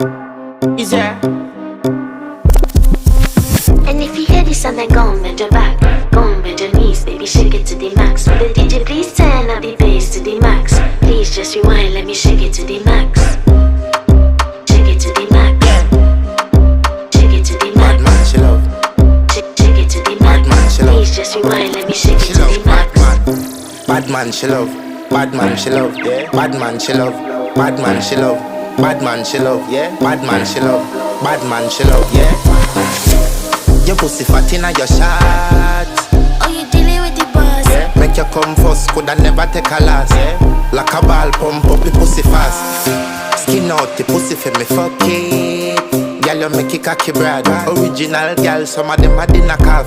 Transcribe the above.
Is there? And if you hear this and then go on bend your back, go on bend your knees, baby, shake it to the max. Will the DJ please turn up the bass to the max? Please just rewind, let me shake it to the max. Shake it to the max. Shake it to the max. Bad man, she love. Shake it to the max. Bad man, she love. Please just rewind, let me shake it She to love the max. bad man, she love. Bad man, she love. Yeah. Bad man, she love. Bad man, she love. Bad man, she love. Yeah. Bad man, she love. Bad man, she love. Yeah. Your pussy fat inna your shot. Oh, you dealing with the boss? Yeah. Make you come first, coulda never take a last. Yeah. Like a ball pump up the pussy fast. Skin out the pussy for me fuck it. Girl, you make it cocky brad. Original girl, some of them a dinner calf.